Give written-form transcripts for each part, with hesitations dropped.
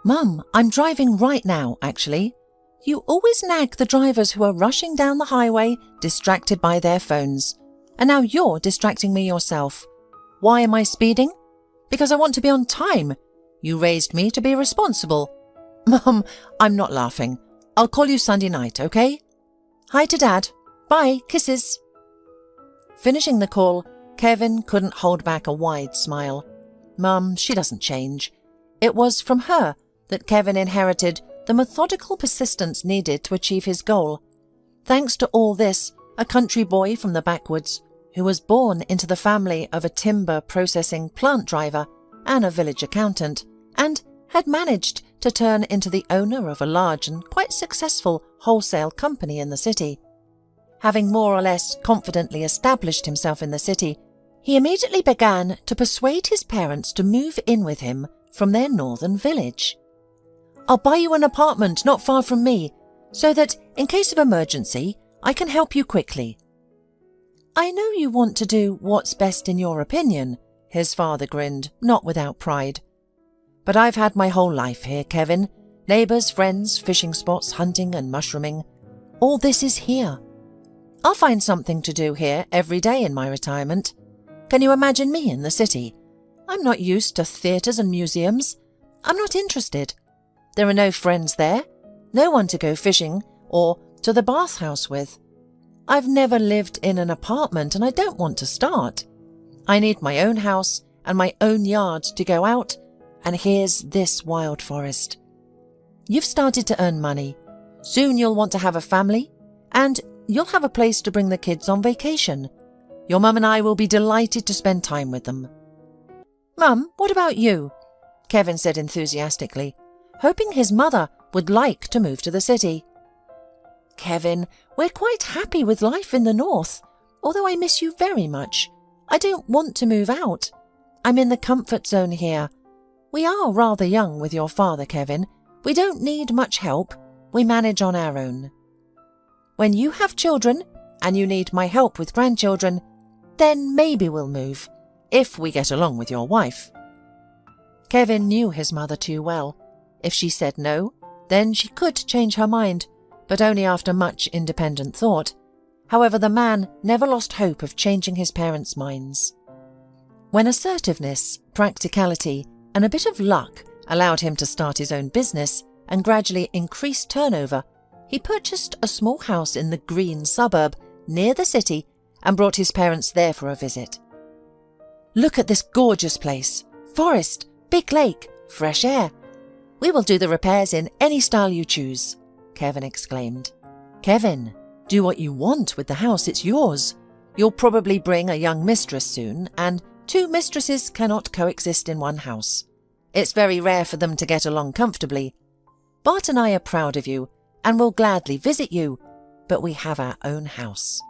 Mum, I'm driving right now, actually. You always nag the drivers who are rushing down the highway, distracted by their phones. And now you're distracting me yourself. Why am I speeding? Because I want to be on time. You raised me to be responsible. Mum, I'm not laughing. I'll call you Sunday night, okay? Hi to Dad. Bye, kisses. Finishing the call, Kevin couldn't hold back a wide smile. Mum, she doesn't change. It was from her that Kevin inherited the methodical persistence needed to achieve his goal. Thanks to all this, a country boy from the backwoods, who was born into the family of a timber processing plant driver and a village accountant, and had managed to turn into the owner of a large and quite successful wholesale company in the city. Having more or less confidently established himself in the city, he immediately began to persuade his parents to move in with him from their northern village. I'll buy you an apartment not far from me, so that, in case of emergency, I can help you quickly. I know you want to do what's best in your opinion, his father grinned, not without pride. But I've had my whole life here, Kevin. Neighbours, friends, fishing spots, hunting and mushrooming. All this is here. I'll find something to do here every day in my retirement. Can you imagine me in the city? I'm not used to theatres and museums. I'm not interested. There are no friends there, no one to go fishing or to the bathhouse with. I've never lived in an apartment and I don't want to start. I need my own house and my own yard to go out, and here's this wild forest. You've started to earn money. Soon you'll want to have a family, and you'll have a place to bring the kids on vacation. Your mum and I will be delighted to spend time with them. Mum, what about you? Kevin said enthusiastically, hoping his mother would like to move to the city. Kevin, we're quite happy with life in the north, although I miss you very much. I don't want to move out. I'm in the comfort zone here. We are rather young with your father, Kevin. We don't need much help. We manage on our own. When you have children, and you need my help with grandchildren, then maybe we'll move, if we get along with your wife. Kevin knew his mother too well. If she said no, then she could change her mind, but only after much independent thought. However, the man never lost hope of changing his parents' minds. When assertiveness, practicality, and a bit of luck allowed him to start his own business and gradually increase turnover, he purchased a small house in the green suburb near the city and brought his parents there for a visit. Look at this gorgeous place. Forest, big lake, fresh air. We will do the repairs in any style you choose, Kevin exclaimed. Kevin, do what you want with the house, it's yours. You'll probably bring a young mistress soon, and 2 mistresses cannot coexist in one house. It's very rare for them to get along comfortably. Bart and I are proud of you, and will gladly visit you, but we have our own house,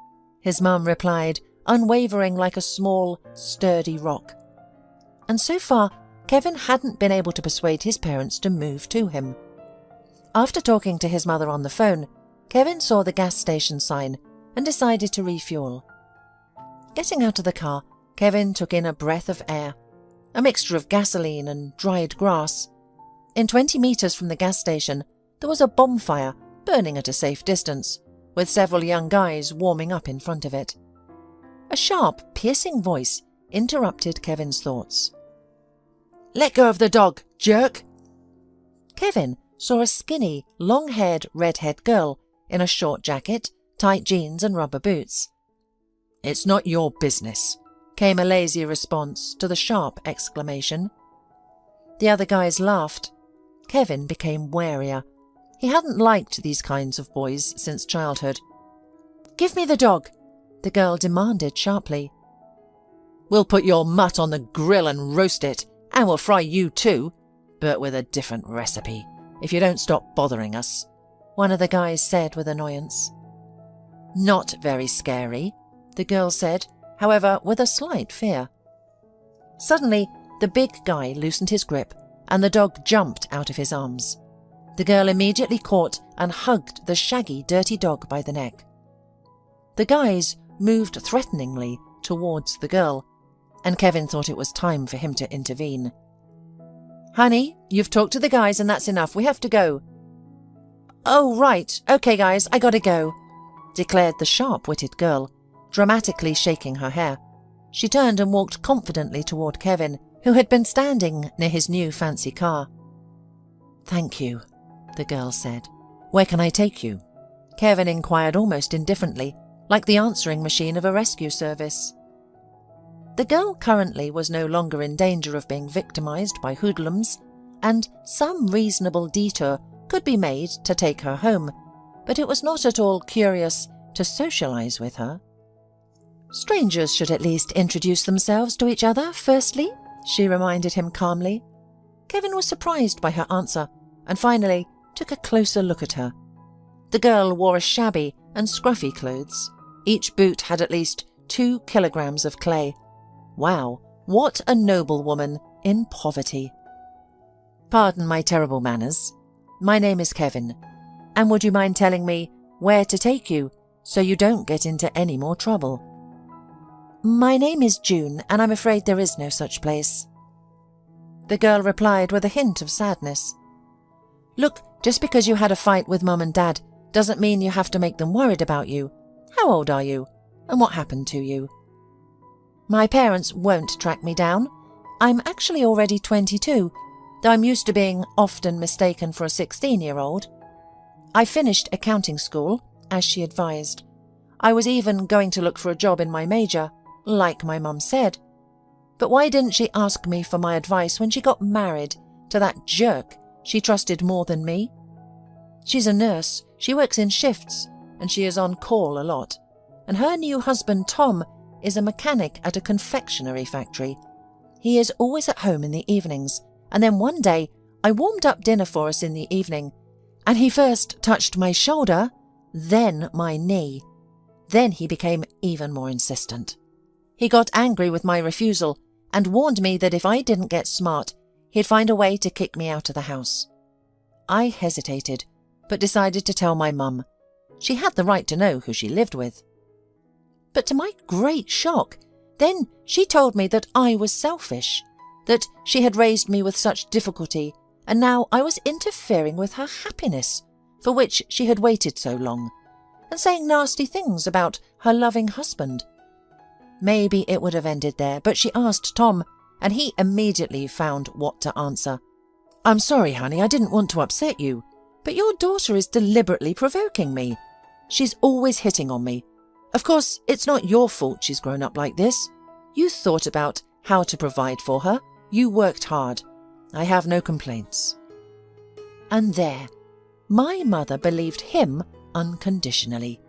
his mum replied, unwavering like a small, sturdy rock. And so far, Kevin hadn't been able to persuade his parents to move to him. After talking to his mother on the phone, Kevin saw the gas station sign and decided to refuel. Getting out of the car, Kevin took in a breath of air, a mixture of gasoline and dried grass. In 20 meters from the gas station, there was a bonfire burning at a safe distance, with several young guys warming up in front of it. A sharp, piercing voice interrupted Kevin's thoughts. Let go of the dog, jerk! Kevin saw a skinny, long-haired, red-haired girl in a short jacket, tight jeans and rubber boots. It's not your business, came a lazy response to the sharp exclamation. The other guys laughed. Kevin became warier. He hadn't liked these kinds of boys since childhood. Give me the dog, the girl demanded sharply. We'll put your mutt on the grill and roast it, and we'll fry you too, but with a different recipe, if you don't stop bothering us, one of the guys said with annoyance. Not very scary, the girl said, however with a slight fear. Suddenly, the big guy loosened his grip, and the dog jumped out of his arms. The girl immediately caught and hugged the shaggy, dirty dog by the neck. The guys moved threateningly towards the girl, and Kevin thought it was time for him to intervene. Honey, you've talked to the guys and that's enough. We have to go. Oh, right. Okay, guys, I gotta go, declared the sharp-witted girl, dramatically shaking her hair. She turned and walked confidently toward Kevin, who had been standing near his new fancy car. Thank you, the girl said. Where can I take you? Kevin inquired almost indifferently, like the answering machine of a rescue service. The girl currently was no longer in danger of being victimized by hoodlums, and some reasonable detour could be made to take her home, but it was not at all curious to socialize with her. Strangers should at least introduce themselves to each other firstly, she reminded him calmly. Kevin was surprised by her answer and finally took a closer look at her. The girl wore a shabby and scruffy clothes. Each boot had at least 2 kilograms of clay. Wow, what a noble woman in poverty. Pardon my terrible manners. My name is Kevin, and would you mind telling me where to take you so you don't get into any more trouble? My name is June, and I'm afraid there is no such place. The girl replied with a hint of sadness. Look, just because you had a fight with Mum and Dad doesn't mean you have to make them worried about you. How old are you? And what happened to you? My parents won't track me down. I'm actually already 22, though I'm used to being often mistaken for a 16-year-old. I finished accounting school, as she advised. I was even going to look for a job in my major, like my mum said. But why didn't she ask me for my advice when she got married to that jerk she trusted more than me? She's a nurse, she works in shifts, and she is on call a lot. And her new husband, Tom, is a mechanic at a confectionery factory. He is always at home in the evenings, and then one day I warmed up dinner for us in the evening, and he first touched my shoulder, then my knee. Then he became even more insistent. He got angry with my refusal and warned me that if I didn't get smart, he'd find a way to kick me out of the house. I hesitated, but decided to tell my mum. She had the right to know who she lived with. But to my great shock, then she told me that I was selfish, that she had raised me with such difficulty, and now I was interfering with her happiness, for which she had waited so long, and saying nasty things about her loving husband. Maybe it would have ended there, but she asked Tom, and he immediately found what to answer. I'm sorry, honey, I didn't want to upset you, but your daughter is deliberately provoking me. She's always hitting on me. Of course, it's not your fault she's grown up like this. You thought about how to provide for her. You worked hard. I have no complaints. And there, my mother believed him unconditionally.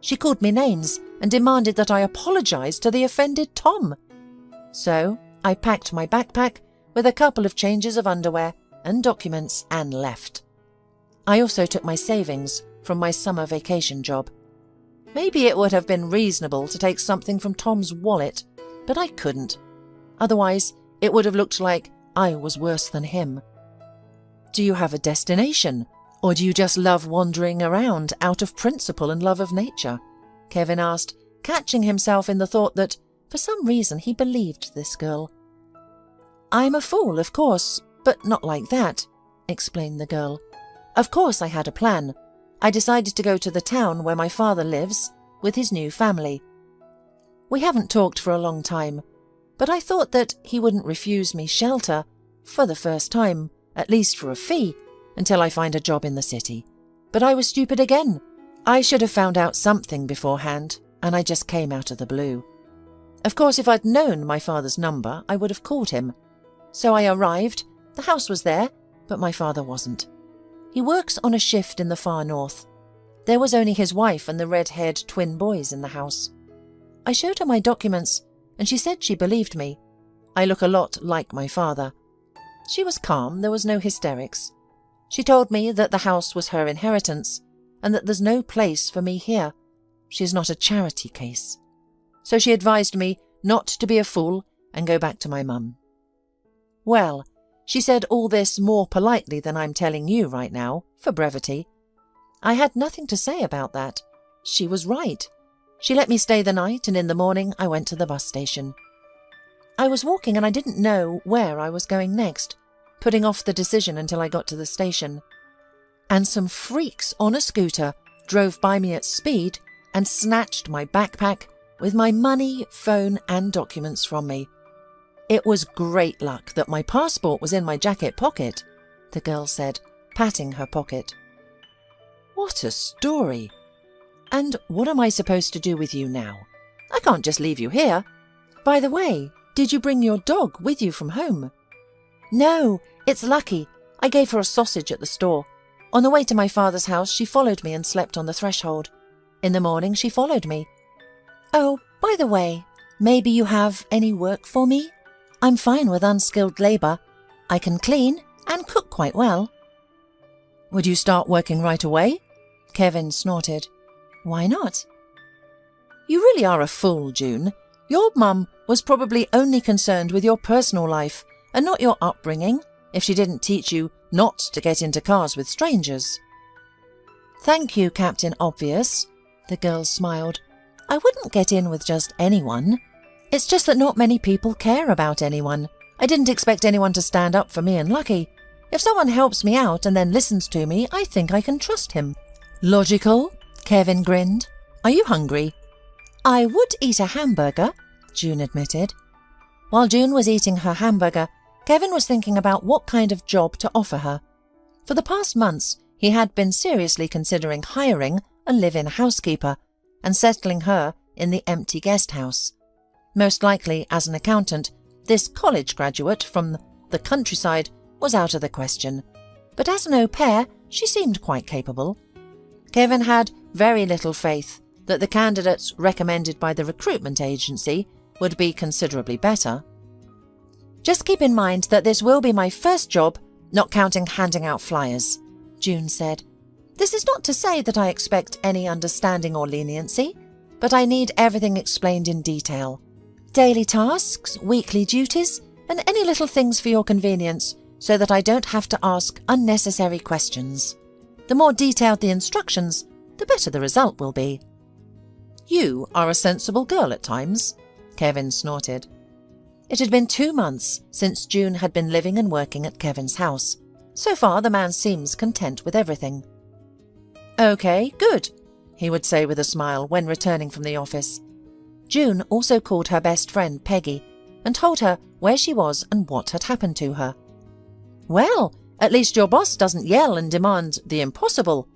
She called me names and demanded that I apologize to the offended Tom. So I packed my backpack with a couple of changes of underwear and documents and left. I also took my savings from my summer vacation job. Maybe it would have been reasonable to take something from Tom's wallet, but I couldn't. Otherwise, it would have looked like I was worse than him. Do you have a destination, or do you just love wandering around out of principle and love of nature? Kevin asked, catching himself in the thought that, for some reason, he believed this girl. I'm a fool, of course, but not like that, explained the girl. Of course I had a plan. I decided to go to the town where my father lives with his new family. We haven't talked for a long time, but I thought that he wouldn't refuse me shelter, for the first time, at least for a fee, until I find a job in the city. But I was stupid again. I should have found out something beforehand, and I just came out of the blue. Of course, if I'd known my father's number, I would have called him. So I arrived, the house was there, but my father wasn't. He works on a shift in the far north. There was only his wife and the red-haired twin boys in the house. I showed her my documents, and she said she believed me. I look a lot like my father. She was calm, there was no hysterics. She told me that the house was her inheritance, and that there's no place for me here. She's not a charity case. So she advised me not to be a fool and go back to my mum. Well, she said all this more politely than I'm telling you right now, for brevity. I had nothing to say about that. She was right. She let me stay the night, and in the morning I went to the bus station. I was walking and I didn't know where I was going next, putting off the decision until I got to the station. And some freaks on a scooter drove by me at speed and snatched my backpack with my money, phone and documents from me. It was great luck that my passport was in my jacket pocket, the girl said, patting her pocket. What a story! And what am I supposed to do with you now? I can't just leave you here. By the way, did you bring your dog with you from home? No, it's Lucky. I gave her a sausage at the store. On the way to my father's house, she followed me and slept on the threshold. In the morning, she followed me. Oh, by the way, maybe you have any work for me? I'm fine with unskilled labour. I can clean and cook quite well. Would you start working right away? Kevin snorted. Why not? You really are a fool, June. Your mum was probably only concerned with your personal life and not your upbringing if she didn't teach you not to get into cars with strangers. Thank you, Captain Obvious, the girl smiled. I wouldn't get in with just anyone. It's just that not many people care about anyone. I didn't expect anyone to stand up for me and Lucky. If someone helps me out and then listens to me, I think I can trust him. Logical? Kevin grinned. Are you hungry? I would eat a hamburger, June admitted. While June was eating her hamburger, Kevin was thinking about what kind of job to offer her. For the past months, he had been seriously considering hiring a live-in housekeeper and settling her in the empty guest house. Most likely, as an accountant, this college graduate from the countryside was out of the question. But as an au pair, she seemed quite capable. Kevin had very little faith that the candidates recommended by the recruitment agency would be considerably better. Just keep in mind that this will be my first job, not counting handing out flyers, June said. This is not to say that I expect any understanding or leniency, but I need everything explained in detail. Daily tasks, weekly duties, and any little things for your convenience so that I don't have to ask unnecessary questions. The more detailed the instructions, the better the result will be. You are a sensible girl at times, Kevin snorted. It had been 2 months since June had been living and working at Kevin's house. So far, the man seems content with everything. Okay, good, he would say with a smile when returning from the office. June also called her best friend Peggy and told her where she was and what had happened to her. Well, at least your boss doesn't yell and demand the impossible.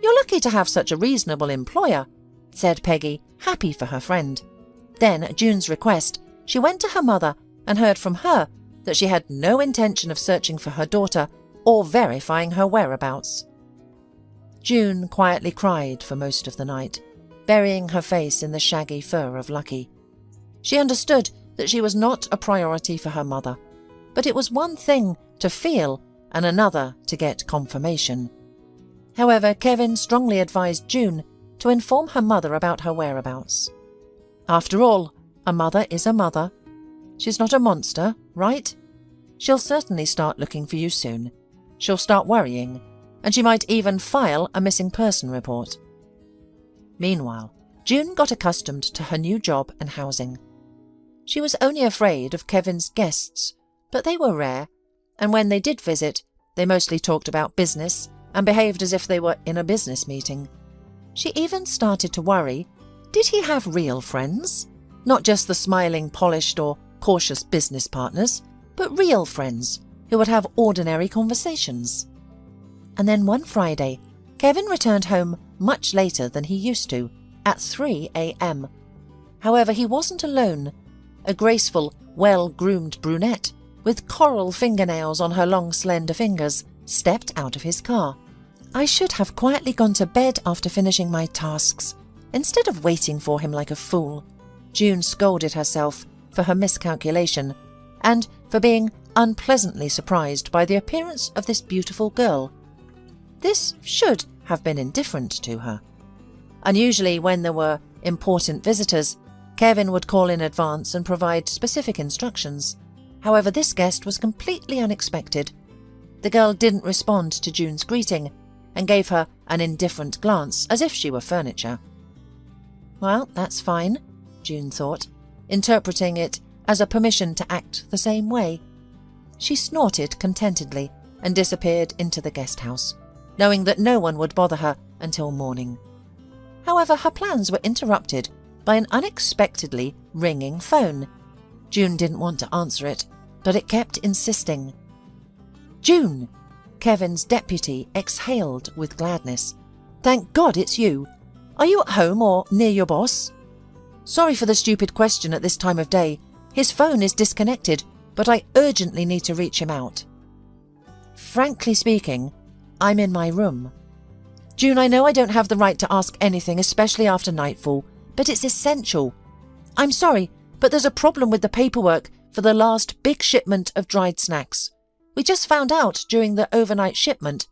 You're lucky to have such a reasonable employer, said Peggy, happy for her friend. Then, at June's request, she went to her mother and heard from her that she had no intention of searching for her daughter or verifying her whereabouts. June quietly cried for most of the night, burying her face in the shaggy fur of Lucky. She understood that she was not a priority for her mother, but it was one thing to feel and another to get confirmation. However, Kevin strongly advised June to inform her mother about her whereabouts. After all, a mother is a mother. She's not a monster, right? She'll certainly start looking for you soon. She'll start worrying, and she might even file a missing person report. Meanwhile, June got accustomed to her new job and housing. She was only afraid of Kevin's guests, but they were rare, and when they did visit, they mostly talked about business and behaved as if they were in a business meeting. She even started to worry, did he have real friends? Not just the smiling, polished or cautious business partners, but real friends who would have ordinary conversations. And then one Friday, Kevin returned home much later than he used to, at 3 a.m. However, he wasn't alone. A graceful, well-groomed brunette with coral fingernails on her long, slender fingers stepped out of his car. I should have quietly gone to bed after finishing my tasks, instead of waiting for him like a fool. June scolded herself for her miscalculation and for being unpleasantly surprised by the appearance of this beautiful girl. This should have been indifferent to her. Unusually, when there were important visitors, Kevin would call in advance and provide specific instructions. However, this guest was completely unexpected. The girl didn't respond to June's greeting and gave her an indifferent glance as if she were furniture. Well, that's fine, June thought, interpreting it as a permission to act the same way. She snorted contentedly and disappeared into the guest house, knowing that no one would bother her until morning. However, her plans were interrupted by an unexpectedly ringing phone. June didn't want to answer it, but it kept insisting. "June!" Kevin's deputy exhaled with gladness. "Thank God it's you. Are you at home or near your boss? Sorry for the stupid question at this time of day. His phone is disconnected, but I urgently need to reach him out." "Frankly speaking, I'm in my room." "June, I know I don't have the right to ask anything, especially after nightfall, but it's essential. I'm sorry, but there's a problem with the paperwork for the last big shipment of dried snacks. We just found out during the overnight shipment.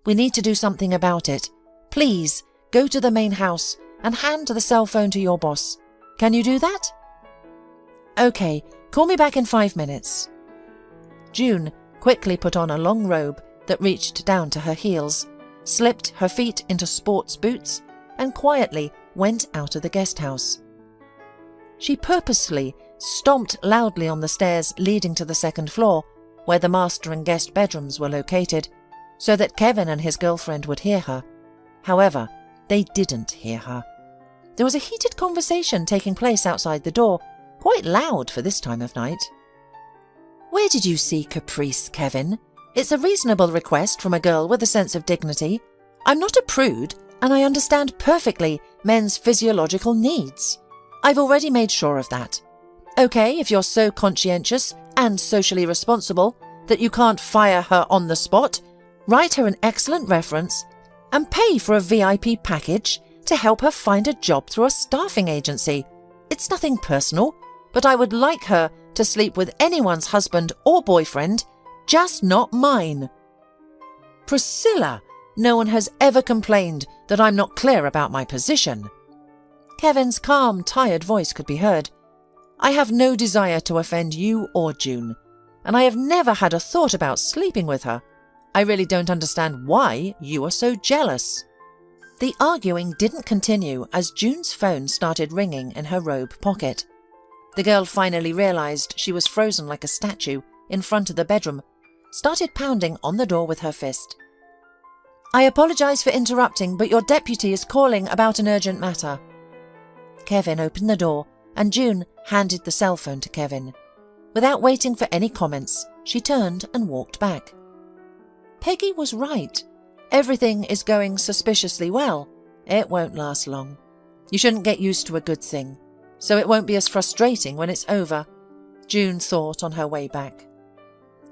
We need to do something about it. Please, go to the main house and hand the cell phone to your boss. Can you do that?" "Okay, call me back in 5 minutes." June quickly put on a long robe that reached down to her heels, slipped her feet into sports boots, and quietly went out of the guest house. She purposely stomped loudly on the stairs leading to the second floor, where the master and guest bedrooms were located, so that Kevin and his girlfriend would hear her. However, they didn't hear her. There was a heated conversation taking place outside the door, quite loud for this time of night. "Where did you see caprice, Kevin? It's a reasonable request from a girl with a sense of dignity. I'm not a prude, and I understand perfectly men's physiological needs. I've already made sure of that. Okay, if you're so conscientious and socially responsible that you can't fire her on the spot, write her an excellent reference and pay for a VIP package to help her find a job through a staffing agency. It's nothing personal, but I would like her to sleep with anyone's husband or boyfriend, just not mine." "Priscilla, no one has ever complained that I'm not clear about my position." Kevin's calm, tired voice could be heard. "I have no desire to offend you or June, and I have never had a thought about sleeping with her. I really don't understand why you are so jealous." The arguing didn't continue as June's phone started ringing in her robe pocket. The girl finally realized she was frozen like a statue in front of the bedroom, started pounding on the door with her fist. "I apologize for interrupting, but your deputy is calling about an urgent matter." Kevin opened the door and June handed the cell phone to Kevin. Without waiting for any comments, she turned and walked back. Peggy was right. Everything is going suspiciously well. It won't last long. You shouldn't get used to a good thing, so it won't be as frustrating when it's over, June thought on her way back.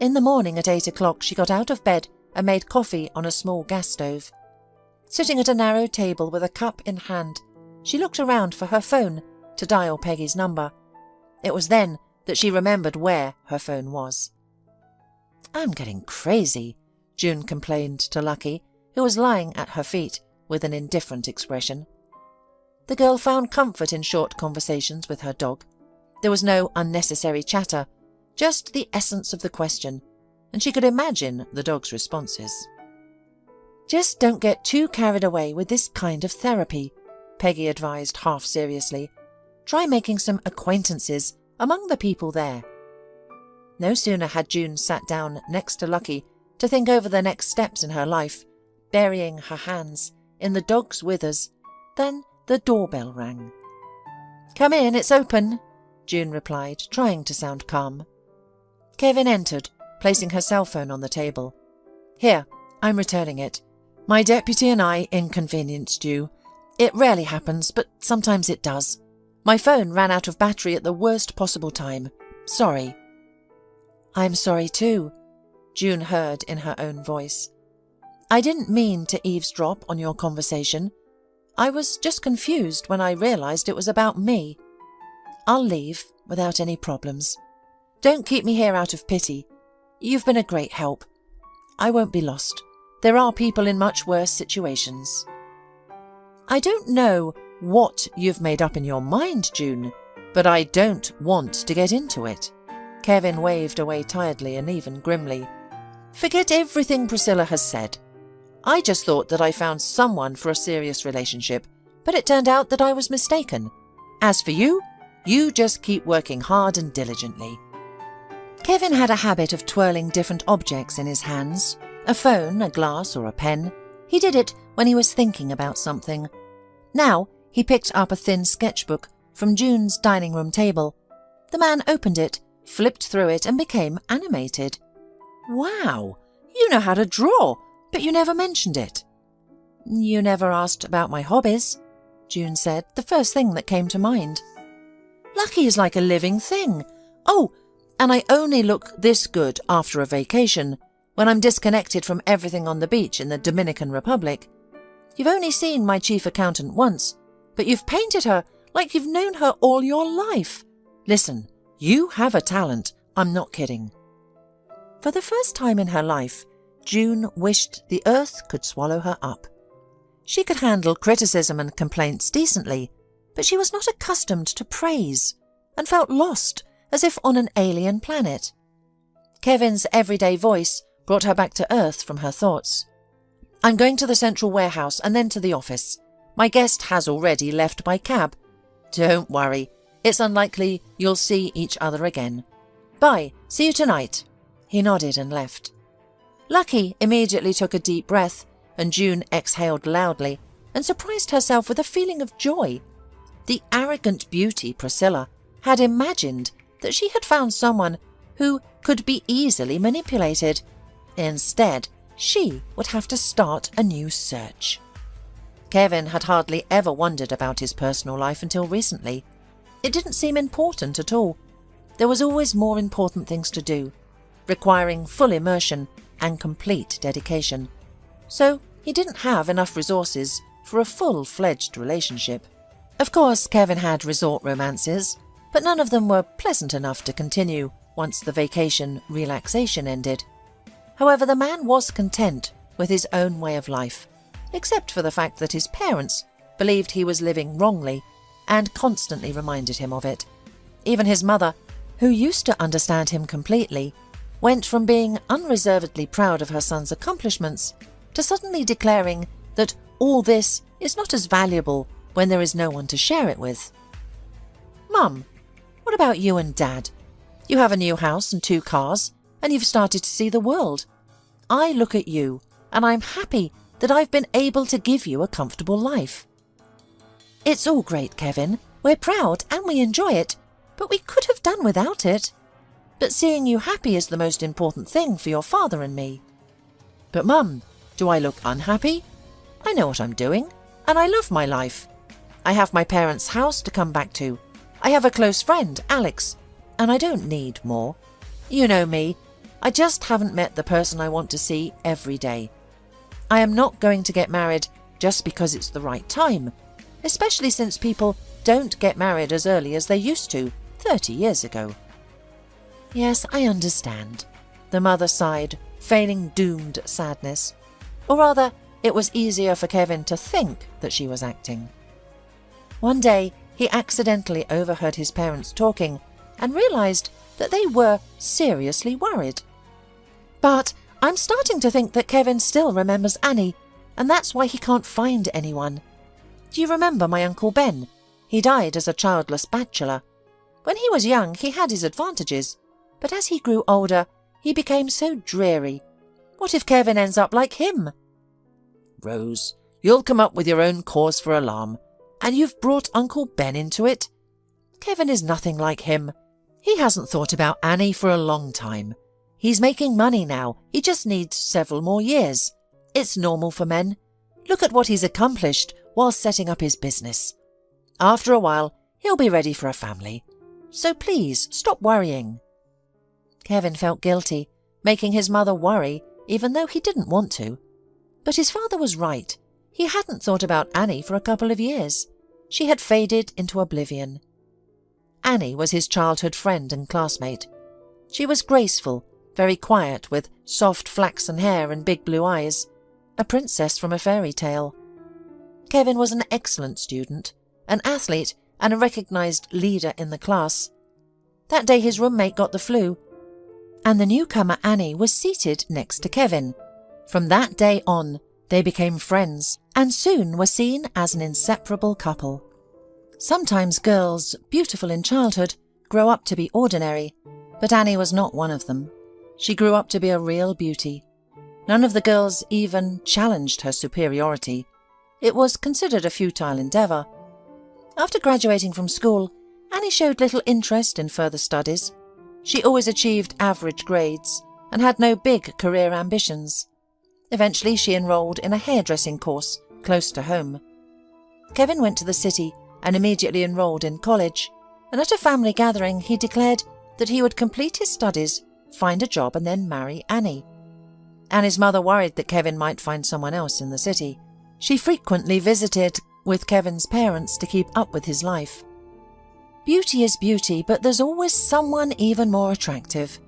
In the morning at 8 o'clock, she got out of bed and made coffee on a small gas stove. Sitting at a narrow table with a cup in hand, she looked around for her phone to dial Peggy's number. It was then that she remembered where her phone was. "I'm getting crazy," June complained to Lucky, who was lying at her feet with an indifferent expression. The girl found comfort in short conversations with her dog. There was no unnecessary chatter, just the essence of the question, and she could imagine the dog's responses. "Just don't get too carried away with this kind of therapy," Peggy advised half seriously. "Try making some acquaintances among the people there." No sooner had June sat down next to Lucky to think over the next steps in her life, burying her hands in the dog's withers, than the doorbell rang. "Come in, it's open," June replied, trying to sound calm. Kevin entered, placing her cell phone on the table. "Here, I'm returning it. My deputy and I inconvenienced you. It rarely happens, but sometimes it does. My phone ran out of battery at the worst possible time. Sorry." "I'm sorry too," June heard in her own voice. "I didn't mean to eavesdrop on your conversation. I was just confused when I realized it was about me. I'll leave without any problems. Don't keep me here out of pity. You've been a great help. I won't be lost. There are people in much worse situations." "I don't know what you've made up in your mind, June, but I don't want to get into it." Kevin waved away tiredly and even grimly. "Forget everything Priscilla has said. I just thought that I found someone for a serious relationship, but it turned out that I was mistaken. As for you, you just keep working hard and diligently." Kevin had a habit of twirling different objects in his hands. A phone, a glass, or a pen. He did it when he was thinking about something. Now he picked up a thin sketchbook from June's dining room table. The man opened it, flipped through it, and became animated. "Wow, you know how to draw, but you never mentioned it." "You never asked about my hobbies," June said, the first thing that came to mind. "Lucky is like a living thing. Oh, and I only look this good after a vacation, when I'm disconnected from everything on the beach in the Dominican Republic. You've only seen my chief accountant once, but you've painted her like you've known her all your life. Listen, you have a talent, I'm not kidding." For the first time in her life, June wished the earth could swallow her up. She could handle criticism and complaints decently, but she was not accustomed to praise, and felt lost, as if on an alien planet. Kevin's everyday voice brought her back to earth from her thoughts. "I'm going to the central warehouse and then to the office. My guest has already left by cab. Don't worry, it's unlikely you'll see each other again. Bye, see you tonight." He nodded and left. Lucky immediately took a deep breath, and June exhaled loudly and surprised herself with a feeling of joy. The arrogant beauty Priscilla had imagined that she had found someone who could be easily manipulated. Instead, she would have to start a new search. Kevin had hardly ever wondered about his personal life until recently. It didn't seem important at all. There was always more important things to do, requiring full immersion and complete dedication. So he didn't have enough resources for a full-fledged relationship. Of course, Kevin had resort romances, but none of them were pleasant enough to continue once the vacation relaxation ended. However, the man was content with his own way of life, except for the fact that his parents believed he was living wrongly and constantly reminded him of it. Even his mother, who used to understand him completely, went from being unreservedly proud of her son's accomplishments to suddenly declaring that all this is not as valuable when there is no one to share it with. "Mum, what about you and Dad? You have a new house and 2 cars, and you've started to see the world. I look at you, and I'm happy that I've been able to give you a comfortable life." "It's all great, Kevin. We're proud and we enjoy it, but we could have done without it. But seeing you happy is the most important thing for your father and me." "But Mum, do I look unhappy? I know what I'm doing, and I love my life. I have my parents' house to come back to. I have a close friend, Alex, and I don't need more. You know me, I just haven't met the person I want to see every day. I am not going to get married just because it's the right time, especially since people don't get married as early as they used to 30 years ago." "Yes, I understand," the mother sighed, feigning doomed sadness. Or rather, it was easier for Kevin to think that she was acting. One day, he accidentally overheard his parents talking and realized that they were seriously worried. "But I'm starting to think that Kevin still remembers Annie, and that's why he can't find anyone. Do you remember my Uncle Ben? He died as a childless bachelor. When he was young, he had his advantages, but as he grew older, he became so dreary. What if Kevin ends up like him?" "Rose, you'll come up with your own cause for alarm, and you've brought Uncle Ben into it. Kevin is nothing like him. He hasn't thought about Annie for a long time. He's making money now, he just needs several more years. It's normal for men. Look at what he's accomplished while setting up his business. After a while, he'll be ready for a family. So please, stop worrying." Kevin felt guilty, making his mother worry even though he didn't want to. But his father was right. He hadn't thought about Annie for a couple of years. She had faded into oblivion. Annie was his childhood friend and classmate. She was graceful, very quiet, with soft flaxen hair and big blue eyes, a princess from a fairy tale. Kevin was an excellent student, an athlete, and a recognized leader in the class. That day his roommate got the flu, and the newcomer Annie was seated next to Kevin. From that day on, they became friends, and soon were seen as an inseparable couple. Sometimes girls, beautiful in childhood, grow up to be ordinary, But Annie was not one of them. She grew up to be a real beauty. None of the girls even challenged her superiority. It was considered a futile endeavour. After graduating from school, Annie showed little interest in further studies. She always achieved average grades and had no big career ambitions. Eventually, she enrolled in a hairdressing course close to home. Kevin went to the city and immediately enrolled in college, and at a family gathering he declared that he would complete his studies, find a job and then marry Annie. Annie's mother worried that Kevin might find someone else in the city. She frequently visited with Kevin's parents to keep up with his life. Beauty is beauty, but there's always someone even more attractive.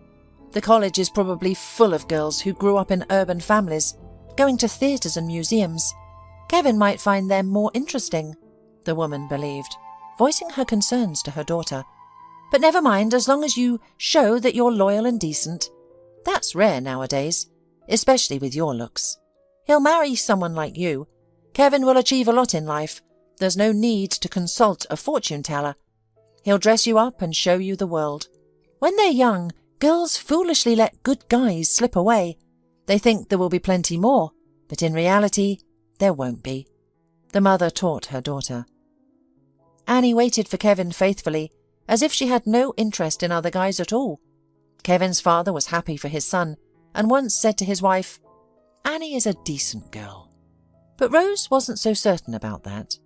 The college is probably full of girls who grew up in urban families, going to theatres and museums. Kevin might find them more interesting, the woman believed, voicing her concerns to her daughter. But never mind, as long as you show that you're loyal and decent. That's rare nowadays, especially with your looks. He'll marry someone like you. Kevin will achieve a lot in life. There's no need to consult a fortune teller. He'll dress you up and show you the world. When they're young, girls foolishly let good guys slip away. They think there will be plenty more, but in reality, there won't be. The mother taught her daughter. Annie waited for Kevin faithfully, as if she had no interest in other guys at all. Kevin's father was happy for his son, and once said to his wife, "Annie is a decent girl." But Rose wasn't so certain about that.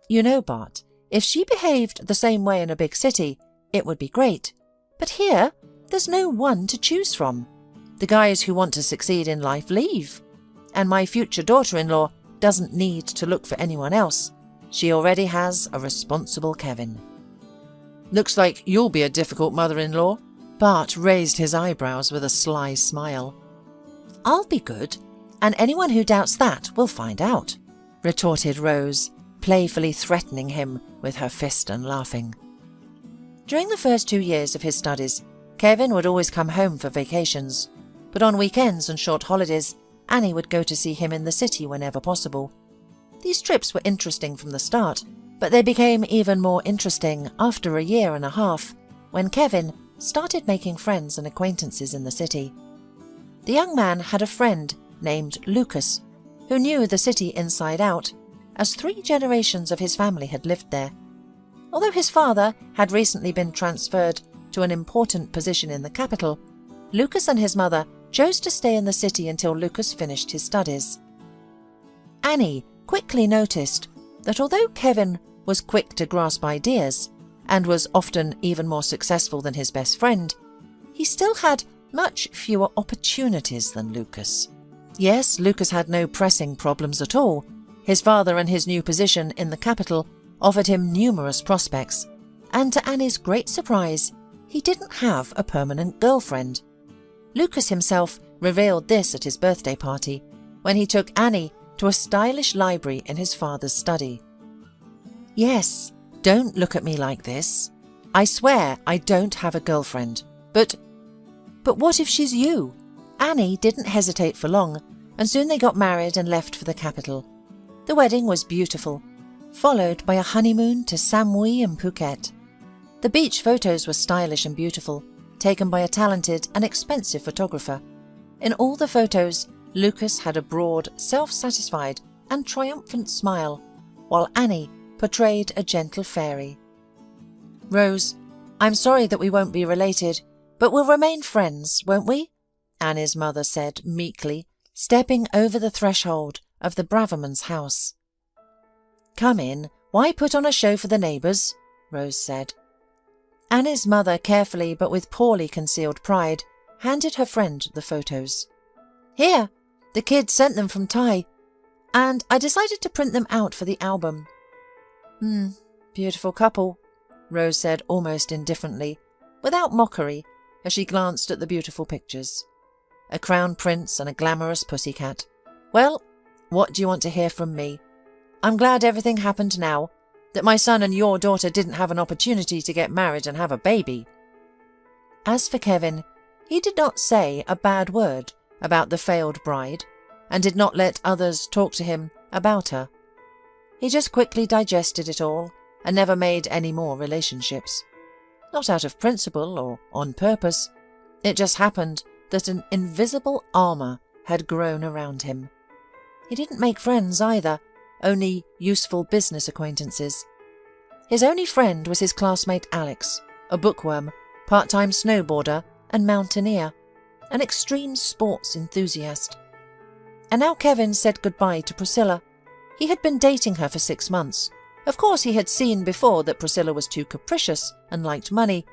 "You know, Bart, if she behaved the same way in a big city, it would be great. But here, there's no one to choose from. The guys who want to succeed in life leave. And my future daughter-in-law doesn't need to look for anyone else. She already has a responsible Kevin." "Looks like you'll be a difficult mother-in-law." Bart raised his eyebrows with a sly smile. "I'll be good, and anyone who doubts that will find out," retorted Rose, playfully threatening him with her fist and laughing. During the first 2 years of his studies, Kevin would always come home for vacations, but on weekends and short holidays, Annie would go to see him in the city whenever possible. These trips were interesting from the start, but they became even more interesting after a year and a half, when Kevin started making friends and acquaintances in the city. The young man had a friend named Lucas, who knew the city inside out, as 3 generations of his family had lived there. Although his father had recently been transferred to an important position in the capital, Lucas and his mother chose to stay in the city until Lucas finished his studies. Annie quickly noticed that although Kevin was quick to grasp ideas and was often even more successful than his best friend, he still had much fewer opportunities than Lucas. Yes, Lucas had no pressing problems at all. His father and his new position in the capital offered him numerous prospects, and to Annie's great surprise, he didn't have a permanent girlfriend. Lucas himself revealed this at his birthday party, when he took Annie to a stylish library in his father's study. "Yes, don't look at me like this. I swear I don't have a girlfriend. But what if she's you?" Annie didn't hesitate for long, and soon they got married and left for the capital. The wedding was beautiful, followed by a honeymoon to Samui and Phuket. The beach photos were stylish and beautiful, taken by a talented and expensive photographer. In all the photos, Lucas had a broad, self-satisfied and triumphant smile, while Annie portrayed a gentle fairy. "Rose, I'm sorry that we won't be related, but we'll remain friends, won't we?" Annie's mother said meekly, stepping over the threshold of the Braverman's house. "Come in, why put on a show for the neighbours?" Rose said. Annie's mother, carefully but with poorly concealed pride, handed her friend the photos. "Here, the kids sent them from Thai, and I decided to print them out for the album." Beautiful couple," Rose said almost indifferently, without mockery, as she glanced at the beautiful pictures. A crown prince and a glamorous pussycat. "Well, what do you want to hear from me? I'm glad everything happened now, that my son and your daughter didn't have an opportunity to get married and have a baby." As for Kevin, he did not say a bad word about the failed bride, and did not let others talk to him about her. He just quickly digested it all and never made any more relationships. Not out of principle or on purpose. It just happened that an invisible armour had grown around him. He didn't make friends either, only useful business acquaintances. His only friend was his classmate Alex, a bookworm, part-time snowboarder and mountaineer, an extreme sports enthusiast. And now Kevin said goodbye to Priscilla. He had been dating her for 6 months. Of course, he had seen before that Priscilla was too capricious and liked money,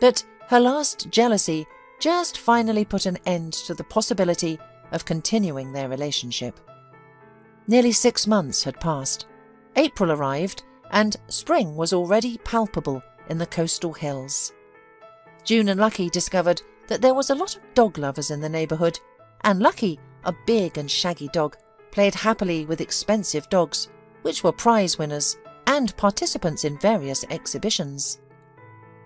but her last jealousy just finally put an end to the possibility of continuing their relationship. Nearly 6 months had passed. April arrived, and spring was already palpable in the coastal hills. June and Lucky discovered that there was a lot of dog lovers in the neighbourhood, and Lucky, a big and shaggy dog, played happily with expensive dogs, which were prize winners and participants in various exhibitions.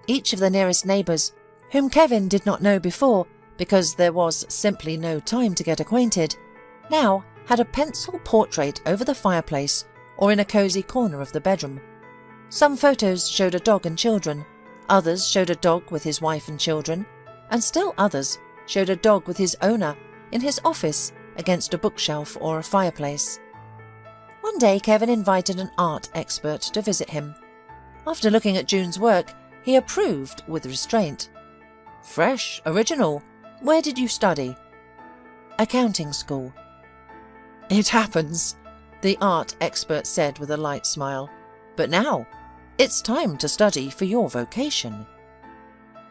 Each of the nearest neighbours, whom Kevin did not know before because there was simply no time to get acquainted, now had a pencil portrait over the fireplace or in a cosy corner of the bedroom. Some photos showed a dog and children, others showed a dog with his wife and children, and still others showed a dog with his owner in his office against a bookshelf or a fireplace. One day Kevin invited an art expert to visit him. After looking at June's work, he approved with restraint. "Fresh, original. Where did you study?" "Accounting school." "It happens," the art expert said with a light smile. "But now, it's time to study for your vocation."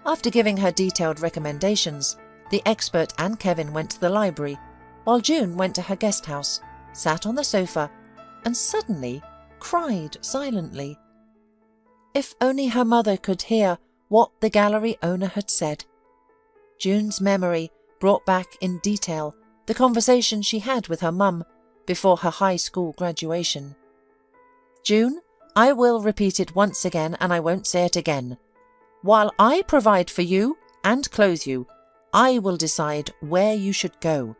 After giving her detailed recommendations, the expert and Kevin went to the library, while June went to her guest house, sat on the sofa, and suddenly cried silently. If only her mother could hear what the gallery owner had said. June's memory brought back in detail the conversation she had with her mum before her high school graduation. "June, I will repeat it once again and I won't say it again. While I provide for you and clothe you, I will decide where you should go."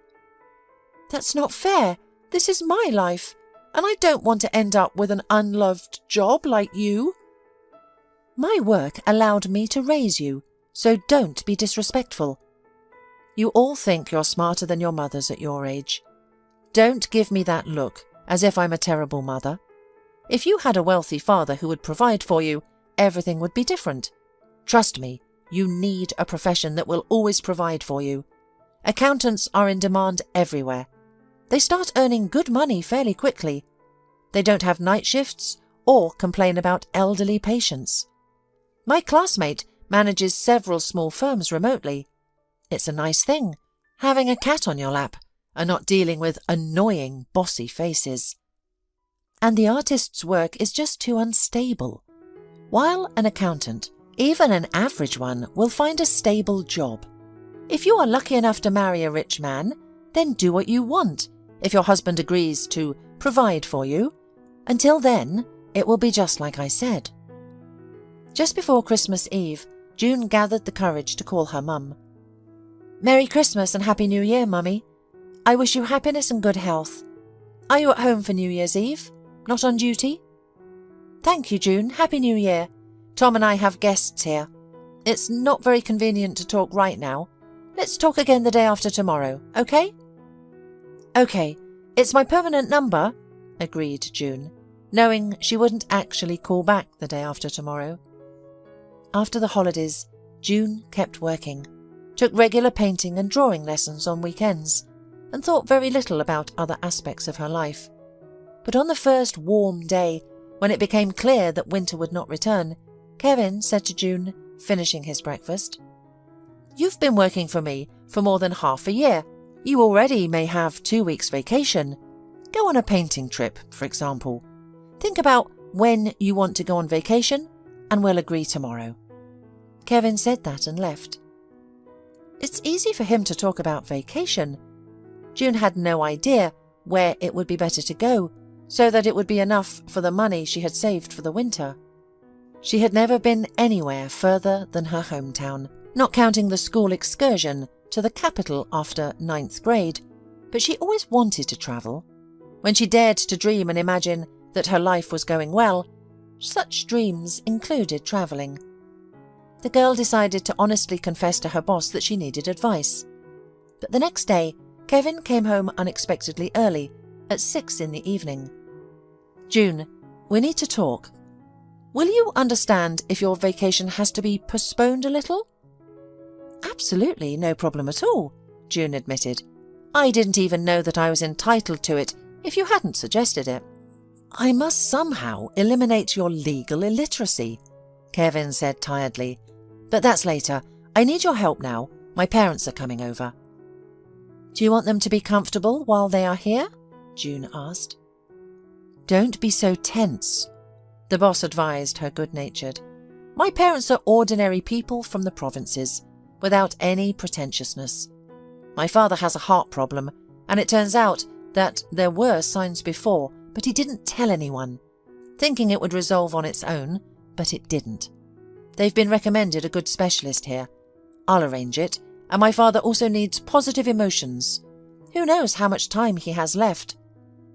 "That's not fair. This is my life, and I don't want to end up with an unloved job like you." "My work allowed me to raise you, so don't be disrespectful. You all think you're smarter than your mothers at your age. Don't give me that look, as if I'm a terrible mother. If you had a wealthy father who would provide for you, everything would be different. Trust me, you need a profession that will always provide for you. Accountants are in demand everywhere. They start earning good money fairly quickly. They don't have night shifts or complain about elderly patients. My classmate manages several small firms remotely. It's a nice thing, having a cat on your lap and not dealing with annoying, bossy faces. And the artist's work is just too unstable. While an accountant, even an average one, will find a stable job. If you are lucky enough to marry a rich man, then do what you want, if your husband agrees to provide for you. Until then, it will be just like I said. Just before Christmas Eve, June gathered the courage to call her mum. "Merry Christmas and Happy New Year, Mummy. I wish you happiness and good health. Are you at home for New Year's Eve? Not on duty?" "Thank you, June. Happy New Year. Tom and I have guests here. It's not very convenient to talk right now. Let's talk again the day after tomorrow, okay?" "Okay, it's my permanent number," agreed June, knowing she wouldn't actually call back the day after tomorrow. After the holidays, June kept working, took regular painting and drawing lessons on weekends, and thought very little about other aspects of her life. But on the first warm day, when it became clear that winter would not return, Kevin said to June, finishing his breakfast, "You've been working for me for more than half a year. You already may have 2 weeks vacation. Go on a painting trip, for example. Think about when you want to go on vacation, and we'll agree tomorrow." Kevin said that and left. It's easy for him to talk about vacation. June had no idea where it would be better to go, so that it would be enough for the money she had saved for the winter. She had never been anywhere further than her hometown, not counting the school excursion to the capital after 9th grade, but she always wanted to travel. When she dared to dream and imagine that her life was going well, such dreams included travelling. The girl decided to honestly confess to her boss that she needed advice. But the next day, Kevin came home unexpectedly early, at 6 in the evening. "June, we need to talk. Will you understand if your vacation has to be postponed a little?" "Absolutely, no problem at all," June admitted. "I didn't even know that I was entitled to it if you hadn't suggested it." "I must somehow eliminate your legal illiteracy," Kevin said tiredly. "But that's later. I need your help now. My parents are coming over." "Do you want them to be comfortable while they are here?" June asked. "Don't be so tense," the boss advised her good-natured. "My parents are ordinary people from the provinces, without any pretentiousness. My father has a heart problem, and it turns out that there were signs before, but he didn't tell anyone, thinking it would resolve on its own, but it didn't. They've been recommended a good specialist here. I'll arrange it, and my father also needs positive emotions. Who knows how much time he has left?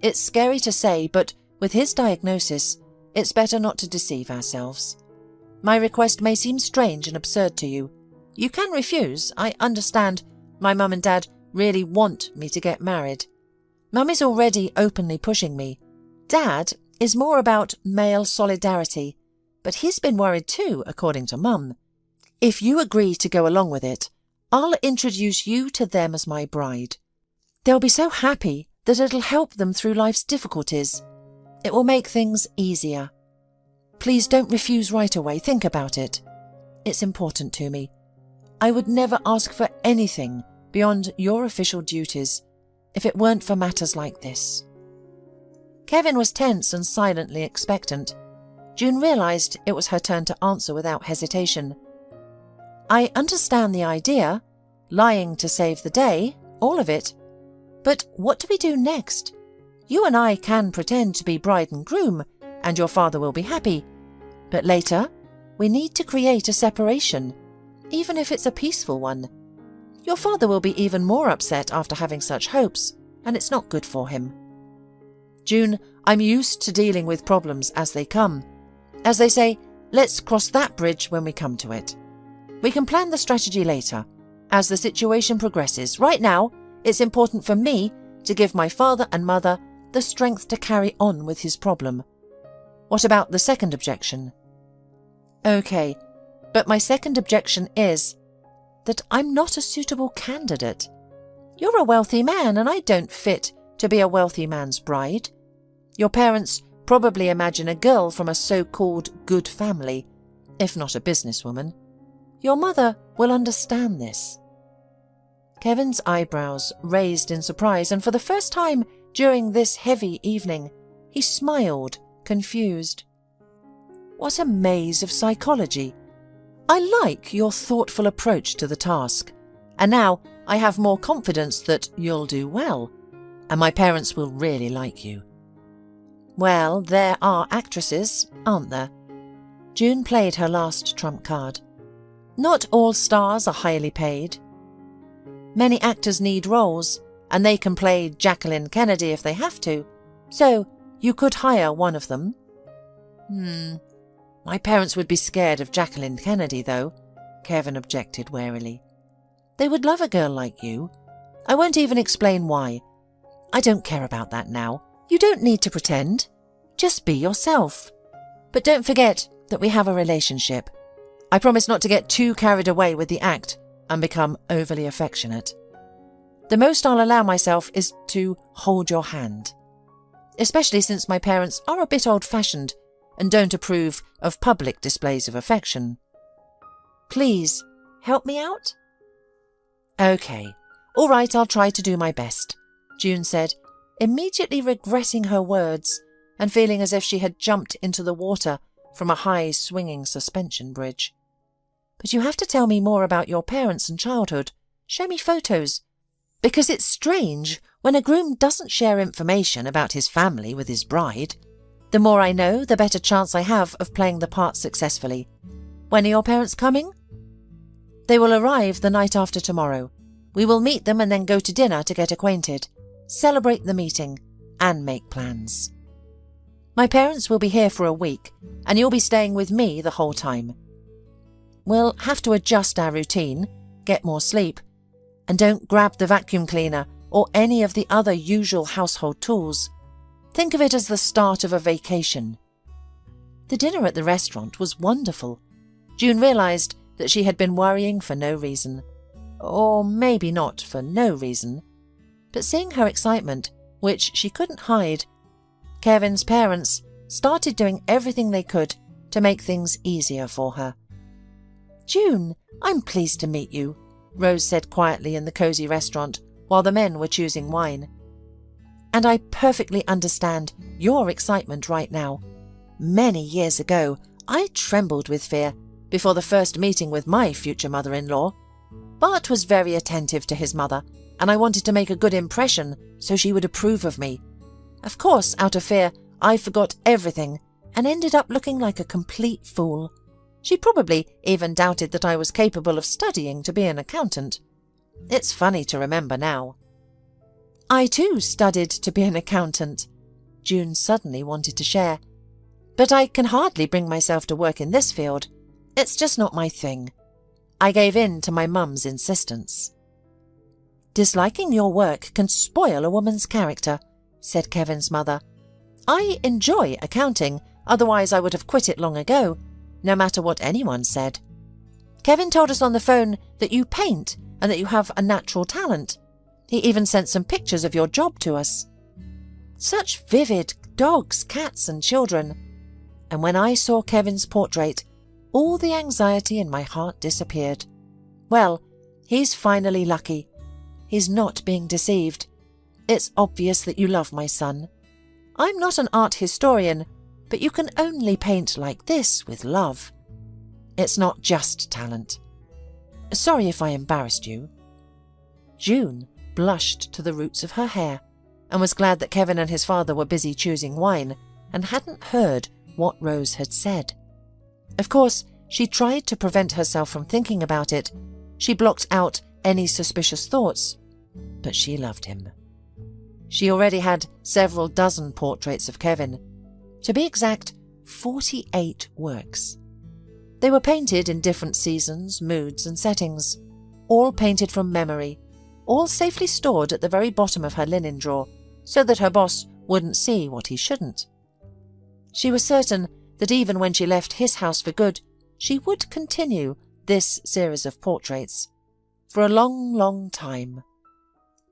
It's scary to say, but with his diagnosis, it's better not to deceive ourselves. My request may seem strange and absurd to you. You can refuse. I understand my mum and dad really want me to get married. Mum is already openly pushing me. Dad is more about male solidarity, but he's been worried too, according to Mum. If you agree to go along with it, I'll introduce you to them as my bride. They'll be so happy that it'll help them through life's difficulties. It will make things easier. Please don't refuse right away. Think about it. It's important to me. I would never ask for anything beyond your official duties if it weren't for matters like this." Kevin was tense and silently expectant. June realized it was her turn to answer without hesitation. "I understand the idea, lying to save the day, all of it. But what do we do next? You and I can pretend to be bride and groom, and your father will be happy. But later, we need to create a separation, even if it's a peaceful one. Your father will be even more upset after having such hopes, and it's not good for him. June, I'm used to dealing with problems as they come. As they say, let's cross that bridge when we come to it. We can plan the strategy later, as the situation progresses. Right now, it's important for me to give my father and mother the strength to carry on with his problem. What about the second objection?" "Okay, but my second objection is that I'm not a suitable candidate. You're a wealthy man, and I don't fit to be a wealthy man's bride. Your parents probably imagine a girl from a so-called good family, if not a businesswoman. Your mother will understand this." Kevin's eyebrows raised in surprise, and for the first time during this heavy evening, he smiled, confused. "What a maze of psychology. I like your thoughtful approach to the task, and now I have more confidence that you'll do well, and my parents will really like you." "Well, there are actresses, aren't there?" June played her last trump card. "Not all stars are highly paid. Many actors need roles, and they can play Jacqueline Kennedy if they have to, so you could hire one of them." My parents would be scared of Jacqueline Kennedy, though," Kevin objected warily. "They would love a girl like you. I won't even explain why. I don't care about that now. You don't need to pretend. Just be yourself. But don't forget that we have a relationship. I promise not to get too carried away with the act and become overly affectionate. The most I'll allow myself is to hold your hand, especially since my parents are a bit old-fashioned and don't approve of public displays of affection. Please, help me out?" "Okay, all right, I'll try to do my best," June said, immediately regretting her words and feeling as if she had jumped into the water from a high swinging suspension bridge. "But you have to tell me more about your parents and childhood. Show me photos, because it's strange when a groom doesn't share information about his family with his bride. The more I know, the better chance I have of playing the part successfully. When are your parents coming?" "They will arrive the night after tomorrow. We will meet them and then go to dinner to get acquainted, celebrate the meeting, and make plans. My parents will be here for a week, and you'll be staying with me the whole time. We'll have to adjust our routine, get more sleep, and don't grab the vacuum cleaner or any of the other usual household tools. Think of it as the start of a vacation. The dinner at the restaurant was wonderful. June realised that she had been worrying for no reason. Or maybe not for no reason. But seeing her excitement, which she couldn't hide, Kevin's parents started doing everything they could to make things easier for her. "June, I'm pleased to meet you," Rose said quietly in the cosy restaurant while the men were choosing wine. "And I perfectly understand your excitement right now. Many years ago, I trembled with fear before the first meeting with my future mother-in-law. Bart was very attentive to his mother, and I wanted to make a good impression so she would approve of me. Of course, out of fear, I forgot everything and ended up looking like a complete fool. She probably even doubted that I was capable of studying to be an accountant. It's funny to remember now." "I too studied to be an accountant," June suddenly wanted to share. "But I can hardly bring myself to work in this field. It's just not my thing. I gave in to my mum's insistence." "Disliking your work can spoil a woman's character," said Kevin's mother. "I enjoy accounting, otherwise I would have quit it long ago, no matter what anyone said. Kevin told us on the phone that you paint and that you have a natural talent. He even sent some pictures of your job to us. Such vivid dogs, cats and children. And when I saw Kevin's portrait, all the anxiety in my heart disappeared. Well, he's finally lucky. He's not being deceived. It's obvious that you love my son. I'm not an art historian, but you can only paint like this with love. It's not just talent. Sorry if I embarrassed you." June blushed to the roots of her hair and was glad that Kevin and his father were busy choosing wine and hadn't heard what Rose had said. Of course, she tried to prevent herself from thinking about it. She blocked out any suspicious thoughts, but she loved him. She already had several dozen portraits of Kevin. To be exact, 48 works. They were painted in different seasons, moods and settings, all painted from memory, all safely stored at the very bottom of her linen drawer so that her boss wouldn't see what he shouldn't. She was certain that even when she left his house for good, she would continue this series of portraits for a long, long time.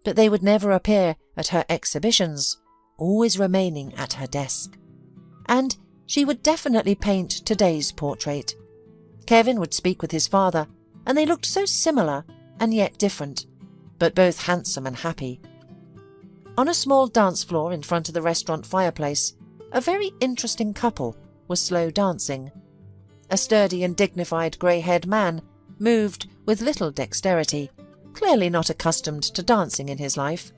But they would never appear at her exhibitions, always remaining at her desk. And she would definitely paint today's portrait. Kevin would speak with his father, and they looked so similar and yet different, but both handsome and happy. On a small dance floor in front of the restaurant fireplace, a very interesting couple was slow dancing. A sturdy and dignified grey-haired man moved with little dexterity, clearly not accustomed to dancing in his life,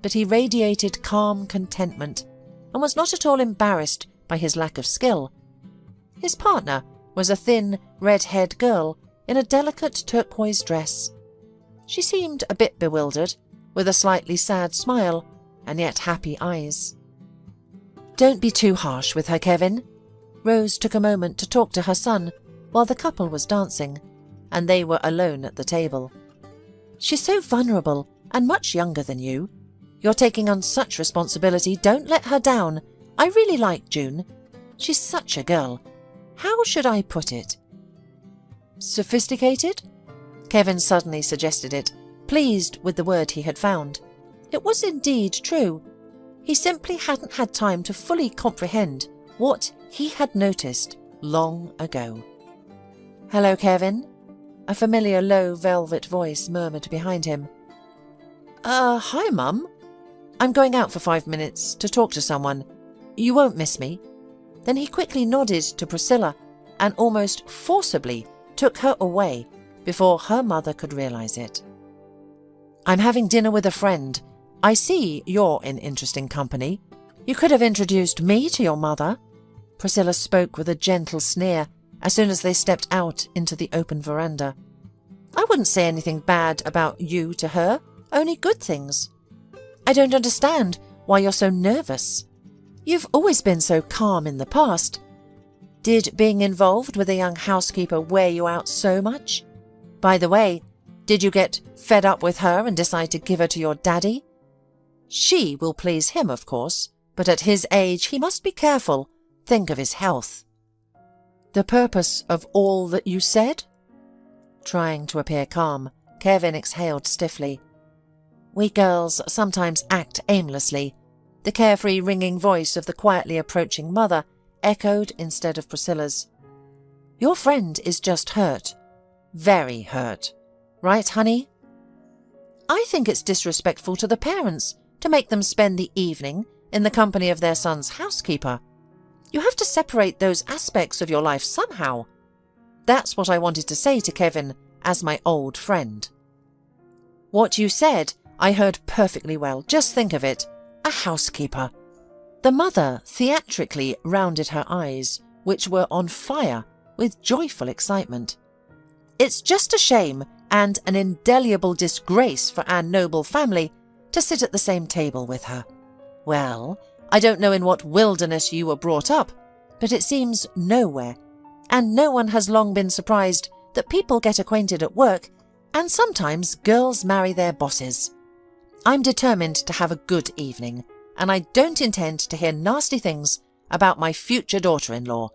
but he radiated calm contentment and was not at all embarrassed by his lack of skill. His partner was a thin, red-haired girl in a delicate turquoise dress. She seemed a bit bewildered, with a slightly sad smile and yet happy eyes. "Don't be too harsh with her, Kevin." Rose took a moment to talk to her son while the couple was dancing, and they were alone at the table. "She's so vulnerable and much younger than you. You're taking on such responsibility. Don't let her down. I really like June. She's such a girl. How should I put it?" "Sophisticated?" Kevin suddenly suggested it, pleased with the word he had found. It was indeed true. He simply hadn't had time to fully comprehend what he had noticed long ago. "Hello, Kevin," a familiar low velvet voice murmured behind him. Hi, Mum. I'm going out for 5 minutes to talk to someone. You won't miss me." Then he quickly nodded to Priscilla and almost forcibly took her away before her mother could realize it. "I'm having dinner with a friend. I see you're in interesting company. You could have introduced me to your mother." Priscilla spoke with a gentle sneer as soon as they stepped out into the open veranda. "I wouldn't say anything bad about you to her, only good things. I don't understand why you're so nervous. You've always been so calm in the past. Did being involved with a young housekeeper wear you out so much? By the way, did you get fed up with her and decide to give her to your daddy? She will please him, of course, but at his age he must be careful. Think of his health. The purpose of all that you said? Trying to appear calm, Kevin exhaled stiffly. We girls sometimes act aimlessly. The carefree ringing voice of the quietly approaching mother echoed instead of Priscilla's. Your friend is just hurt. Very hurt. Right, honey? I think it's disrespectful to the parents to make them spend the evening in the company of their son's housekeeper. You have to separate those aspects of your life somehow. That's what I wanted to say to Kevin as my old friend. What you said, I heard perfectly well. Just think of it. A housekeeper. The mother theatrically rounded her eyes, which were on fire with joyful excitement. It's just a shame and an indelible disgrace for our noble family to sit at the same table with her. Well, I don't know in what wilderness you were brought up, but it seems nowhere, and no one has long been surprised that people get acquainted at work, and sometimes girls marry their bosses. I'm determined to have a good evening, and I don't intend to hear nasty things about my future daughter-in-law.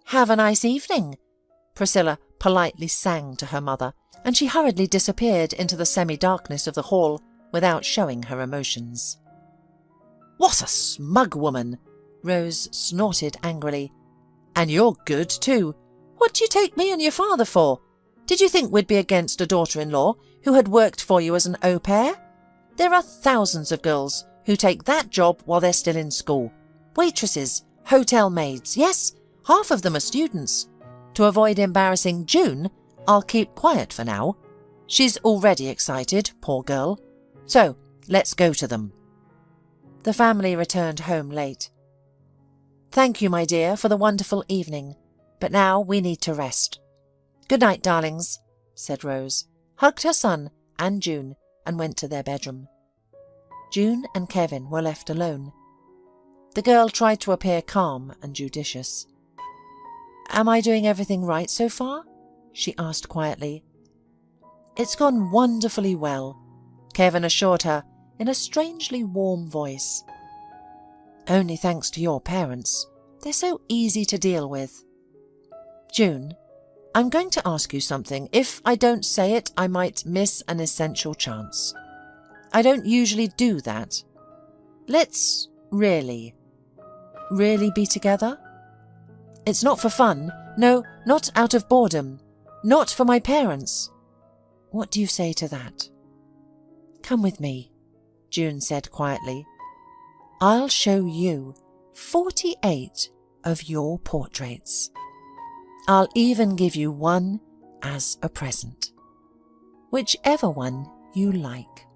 Have a nice evening, Priscilla politely sang to her mother, and she hurriedly disappeared into the semi-darkness of the hall without showing her emotions. What a smug woman, Rose snorted angrily. And you're good too. What do you take me and your father for? Did you think we'd be against a daughter-in-law who had worked for you as an au pair? There are thousands of girls who take that job while they're still in school. Waitresses, hotel maids, yes, half of them are students. To avoid embarrassing June, I'll keep quiet for now. She's already excited, poor girl. So, let's go to them. The family returned home late. Thank you, my dear, for the wonderful evening, but now we need to rest. Good night, darlings, said Rose, hugged her son and June, and went to their bedroom. June and Kevin were left alone. The girl tried to appear calm and judicious. Am I doing everything right so far? She asked quietly. It's gone wonderfully well, Kevin assured her in a strangely warm voice. Only thanks to your parents. They're so easy to deal with. June, I'm going to ask you something. If I don't say it, I might miss an essential chance. I don't usually do that. Let's really be together? It's not for fun. No, not out of boredom. Not for my parents. What do you say to that? Come with me, June said quietly. I'll show you 48 of your portraits. I'll even give you one as a present. Whichever one you like.